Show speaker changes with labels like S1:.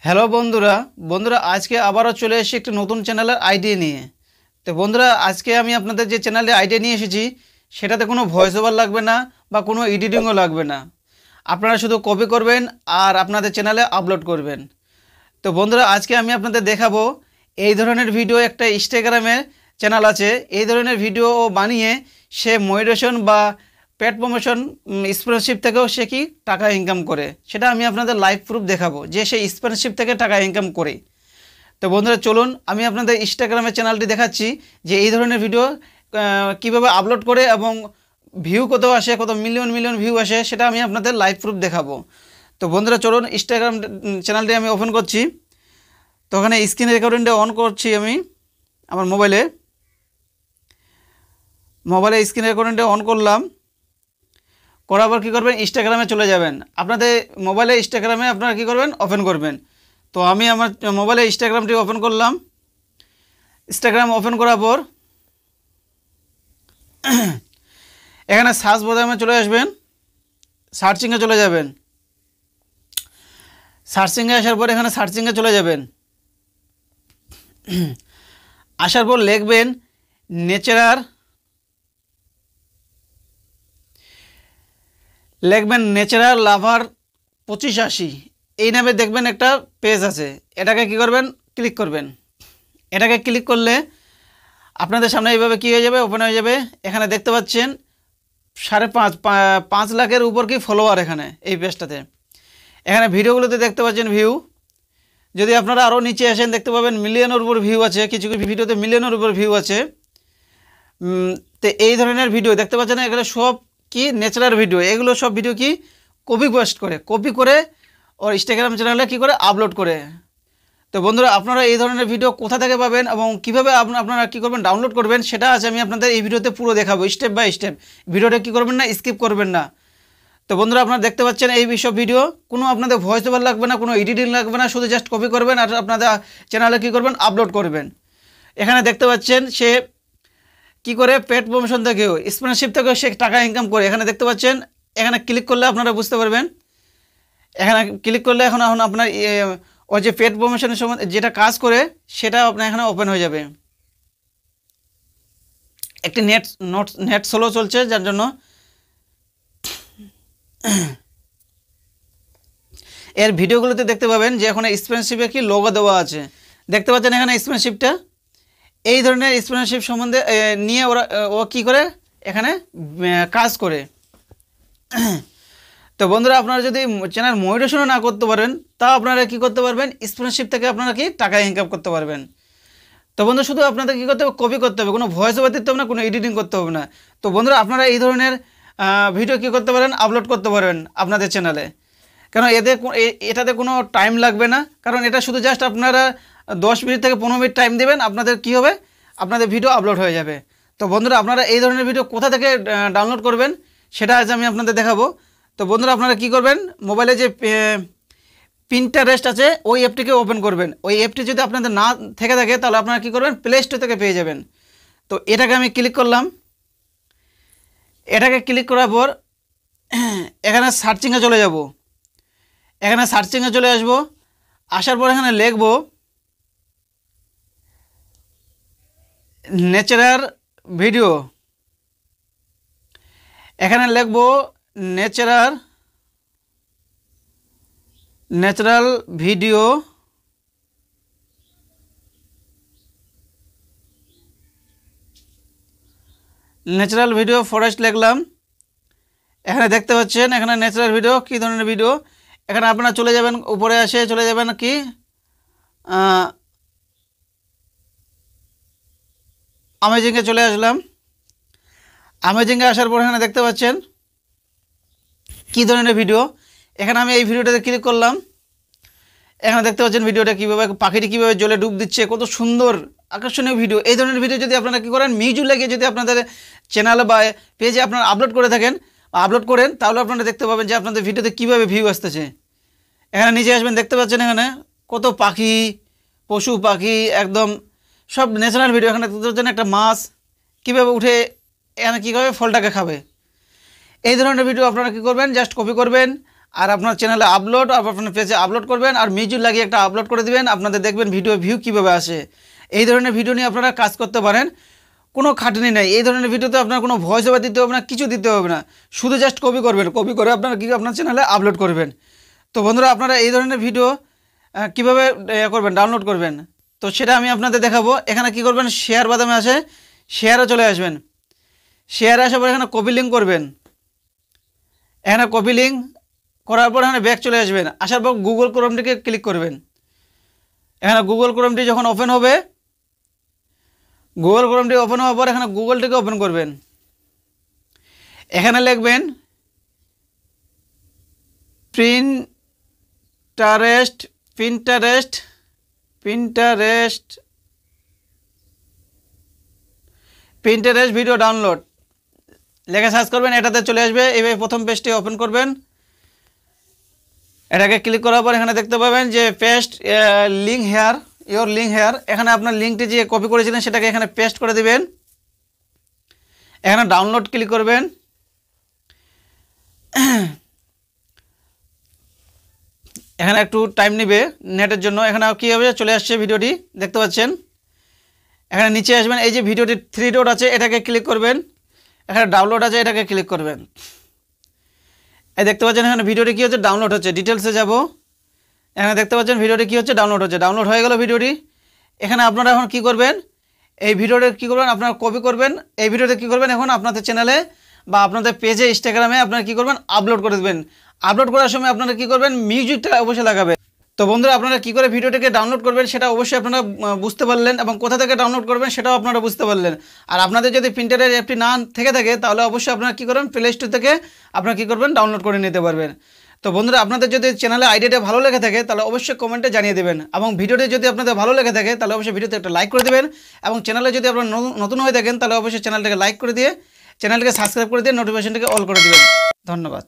S1: Hello বন্ধুরা বন্ধুরা আজকে আবারও চলে এসেছি একটি নতুন চ্যানেলের আইডিয়া নিয়ে। তো বন্ধুরা আজকে আমি আপনাদের যে চ্যানেলে আইডিয়া নিয়ে এসেছি সেটাতে কোনো ভয়েস ওভার লাগবে না বা কোনো এডিটিংও লাগবে না। আপনারা শুধু কপি করবেন আর আপনাদের চ্যানেলে আপলোড করবেন। তো বন্ধুরা আজকে আমি আপনাদের দেখাবো এই ধরনের ভিডিও একটা ইনস্টাগ্রামে চ্যানেল আছে, এই ধরনের ভিডিও বানিয়ে সে মনিটাইজেশন বা পেড প্রমোশন স্পন্সরশিপ থেকেও সে কি টাকা ইনকাম করে, সেটা আমি আপনাদের লাইভ প্রুফ দেখাবো যে সে স্পন্সরশিপ থেকে টাকা ইনকাম করে। তো বন্ধুরা চলুন আমি আপনাদের ইনস্টাগ্রামের চ্যানেলটি দেখাচ্ছি যে এই ধরনের ভিডিও কিভাবে আপলোড করে এবং ভিউ কত আসে, কত মিলিয়ন মিলিয়ন ভিউ আসে, সেটা আমি আপনাদের লাইভ প্রুফ দেখাবো। তো বন্ধুরা চলুন ইনস্টাগ্রাম চ্যানেলটি আমি ওপেন করছি। তো ওখানে স্ক্রিন রেকর্ডিংটা অন করছি আমি আমার মোবাইলে স্ক্রিন রেকর্ডিংটা অন করলাম। করার পর কী করবেন, ইনস্টাগ্রামে চলে যাবেন। আপনাদের মোবাইলে ইনস্টাগ্রামে আপনারা কী করবেন, ওপেন করবেন। তো আমি আমার মোবাইলে ইনস্টাগ্রামটি ওপেন করলাম। ইনস্টাগ্রাম ওপেন করার পর এখানে সার্চ বোতামে চলে আসবেন, সার্চিংয়ে চলে যাবেন। সার্চিংয়ে আসার পর এখানে সার্চিংয়ে চলে যাবেন। আসার পর লিখবেন নেচারাল লাভার 2580, এই নামে দেখবেন একটা পেজ আছে। এটাকে কি করবেন, ক্লিক করবেন। এটাকে ক্লিক করলে আপনাদের সামনে এইভাবে কী হয়ে যাবে, ওপেন হয়ে যাবে। এখানে দেখতে পাচ্ছেন 5.5 লাখের উপর কি ফলোয়ার এখানে এই পেজটাতে। এখানে ভিডিওগুলোতে দেখতে পাচ্ছেন ভিউ। যদি আপনারা আরও নিচে আসেন দেখতে পাবেন মিলিয়নের উপর ভিউ আছে, কিছু কিছু ভিডিওতে মিলিয়নের উপর ভিউ আছে। তো এই ধরনের ভিডিও দেখতে পাচ্ছেন এখানে সব কি ন্যাচারাল ভিডিও, এগুলো সব ভিডিও কি কপি করে ওর ইনস্টাগ্রাম চ্যানেলে কি করে আপলোড করে। তো বন্ধুরা আপনারা এই ধরনের ভিডিও কোথা থেকে পাবেন এবং কীভাবে আপনারা কী করবেন, ডাউনলোড করবেন, সেটা আজ আমি আপনাদের এই ভিডিওতে পুরো দেখাবো স্টেপ বাই স্টেপ। ভিডিওটা কী করবেন না, স্কিপ করবেন না। তো বন্ধুরা আপনারা দেখতে পাচ্ছেন এই সব ভিডিও কোনো আপনাদের ভয়েস ওভার লাগবে না, কোনো এডিটিং লাগবে না, শুধু জাস্ট কপি করবেন আর আপনাদের চ্যানেলে কী করবেন, আপলোড করবেন। এখানে দেখতে পাচ্ছেন সে কি করে পেড প্রমোশন থেকেও স্পন্সরশিপ থেকেও সে টাকা ইনকাম করে। এখানে দেখতে পাচ্ছেন, এখানে ক্লিক করলে আপনারা বুঝতে পারবেন। এখানে ক্লিক করলে এখন আপনার ওই যে পেড প্রমোশনের সময় যেটা কাজ করে সেটা আপনার এখানে ওপেন হয়ে যাবে। একটি নেট স্লো চলছে যার জন্য এর ভিডিওগুলোতে দেখতে পাবেন যে এখন স্পন্সরশিপে কি লোগো দেওয়া আছে। দেখতে পাচ্ছেন এখানে স্পন্সরশিপটা, এই ধরনের স্পন্সরশিপ সম্বন্ধে নিয়ে ও কী করে এখানে কাজ করে। তো বন্ধুরা আপনারা যদি চ্যানেল মনিটাইজেশনও না করতে পারেন তাও আপনারা কী করতে পারবেন, স্পন্সরশিপ থেকে আপনারা কি টাকা ইনকাম করতে পারবেন। তো বন্ধু শুধু আপনাদের কী করতে হবে, কপি করতে হবে, কোনো ভয়েস ওভার দিতে হবে না, কোনো এডিটিং করতে হবে না। তো বন্ধুরা আপনারা এই ধরনের ভিডিও কী করতে পারেন, আপলোড করতে পারবেন আপনাদের চ্যানেলে। কারণ এটাতে কোনো টাইম লাগবে না, কারণ এটা শুধু জাস্ট আপনারা 10 মিনিট থেকে 15 মিনিট টাইম দেবেন, আপনাদের কী হবে, আপনাদের ভিডিও আপলোড হয়ে যাবে। তো বন্ধুরা আপনারা এই ধরনের ভিডিও কোথা থেকে ডাউনলোড করবেন সেটা আজ আমি আপনাদের দেখাবো। তো বন্ধুরা আপনারা কি করবেন, মোবাইলে যে পিন্টারেস্ট আছে ওই অ্যাপটিকে ওপেন করবেন। ওই অ্যাপটি যদি আপনাদের না থেকে থাকে তাহলে আপনারা কী করবেন, প্লে স্টোর থেকে পেয়ে যাবেন। তো এটাকে আমি ক্লিক করলাম। এটাকে ক্লিক করার পর এখানে সার্চিংয়ে চলে যাব। এখানে সার্চিংয়ে চলে আসবো। আসার পর এখানে লিখব ন্যাচারাল ভিডিও। এখানে লিখব ন্যাচারাল ভিডিও ফরেস্ট লিখলাম। এখানে দেখতে পাচ্ছেন এখানে ন্যাচারাল ভিডিও কী ধরনের ভিডিও। এখানে আপনারা চলে যাবেন, উপরে চলে যাবেন কি অ্যামেজিংয়ে চলে আসলাম। অ্যামেজিংয়ে আসার পর এখানে দেখতে পাচ্ছেন কী ধরনের ভিডিও। এখানে আমি এই ভিডিওটাতে ক্লিক করলাম। এখানে দেখতে পাচ্ছেন ভিডিওটা কীভাবে পাখিটি কীভাবে জলে ডুব দিচ্ছে, কত সুন্দর আকর্ষণীয় ভিডিও। এই ধরনের ভিডিও যদি আপনারা কী করেন, মিউজিক লাগিয়ে যদি আপনাদের চ্যানেলে বা পেজে আপনারা আপলোড করে থাকেন, আপলোড করেন, তাহলে আপনারা দেখতে পাবেন যে আপনাদের ভিডিওতে কীভাবে ভিউ আসতেছে। এখানে নিচে আসবেন, দেখতে পাচ্ছেন এখানে কত পাখি, পশু পাখি, একদম সব ন্যাচারাল ভিডিও। এখানে দেখতে পাচ্ছেন একটা মাছ কীভাবে উঠে এখানে কীভাবে ফলটাকে খাবে। এই ধরনের ভিডিও আপনারা কী করবেন, জাস্ট কপি করবেন আর আপনার চ্যানেলে আপলোড আর আপনার পেজে আপলোড করবেন আর মিউজিক লাগিয়ে একটা আপলোড করে দিবেন, আপনাদের দেখবেন ভিডিও ভিউ কীভাবে আসে। এই ধরনের ভিডিও নিয়ে আপনারা কাজ করতে পারেন, কোনো খাটনি নেই। এই ধরনের ভিডিওতে আপনার কোনো ভয়েস ওভার দিতে হবে না, কিছু দিতে হবে না, শুধু জাস্ট কপি করবেন, কপি করে আপনারা কি আপনার চ্যানেলে আপলোড করবেন। তো বন্ধুরা আপনারা এই ধরনের ভিডিও কীভাবে করবেন, ডাউনলোড করবেন, তো সেটা আমি আপনাদের দেখাবো। এখানে কি করবেন, শেয়ার বাদামে আসে, শেয়ারে চলে আসবেন। শেয়ারে আসার পর এখানে কপি লিঙ্ক করবেন, এখানে কপি লিঙ্ক করার পর এখানে ব্যাক চলে আসবেন। আসার পর গুগল ক্রোমটিকে ক্লিক করবেন। এখানে গুগল ক্রোমটি যখন ওপেন হবে, গুগল ক্রোমটি ওপেন হওয়ার পর এখানে গুগলটিকে ওপেন করবেন। এখানে লিখবেন Pinterest Pinterest Pinterest Pinterest video download লেখা সার্চ করবেন, এটাতে চলে আসবে। এইভাবে প্রথম পেজটি ওপেন করবেন, এটাকে ক্লিক করার পর এখানে দেখতে পাবেন যে paste link here, your link here. এখানে আপনার লিঙ্কটি যে কপি করেছিলেন সেটাকে এখানে পেস্ট করে দিবেন। এখানে ডাউনলোড ক্লিক করবেন। এখানে একটু টাইম নেবে নেটের জন্য। এখানে কী হবে, চলে আসছে ভিডিওটি, দেখতে পাচ্ছেন। এখানে নিচে আসবেন, এই যে ভিডিওটি 3 ডট আছে এটাকে ক্লিক করবেন। এখানে ডাউনলোড আছে, এটাকে ক্লিক করবেন। এই দেখতে পাচ্ছেন এখানে ভিডিওটি কী হচ্ছে, ডাউনলোড হচ্ছে। ডিটেলসে যাব, এখানে দেখতে পাচ্ছেন ভিডিওটি কী হচ্ছে, ডাউনলোড হচ্ছে। ডাউনলোড হয়ে গেল ভিডিওটি। এখানে আপনারা এখন কী করবেন, এই ভিডিওটা কী করবেন, আপনারা কপি করবেন। এই ভিডিওটা কী করবেন, এখন আপনাদের চ্যানেলে বা আপনাদের পেজে, ইনস্টাগ্রামে আপনারা কী করবেন, আপলোড করে দেবেন। আপলোড করার সময় আপনারা কী করবেন, মিউজিকটা অবশ্যই লাগাবেন। তো বন্ধুরা আপনারা কী করে ভিডিওটাকে ডাউনলোড করবেন সেটা অবশ্যই আপনারা বুঝতে পারলেন, এবং কোথা থেকে ডাউনলোড করবেন সেটাও আপনারা বুঝতে পারলেন। আর আপনাদের যদি প্রিন্টারের অ্যাপটি না থেকে থাকে তাহলে অবশ্যই আপনারা কী করবেন, প্লে স্টোর থেকে আপনারা কী করবেন, ডাউনলোড করে নিতে পারবেন। তো বন্ধুরা আপনাদের যদি চ্যানেলে আইডিয়াটা ভালো লেগে থাকে তাহলে অবশ্যই কমেন্টে জানিয়ে দেবেন, এবং ভিডিওটি যদি আপনাদের ভালো লেগে থাকে তাহলে অবশ্যই ভিডিওতে একটা লাইক করে দেবেন, এবং চ্যানেলে যদি আপনারা নতুন হয়ে থাকেন তাহলে অবশ্যই চ্যানেলটাকে লাইক করে দিয়ে চ্যানেলটাকে সাবস্ক্রাইব করে দিয়ে নোটিফিকেশনটাকে অল করে দেবেন। ধন্যবাদ।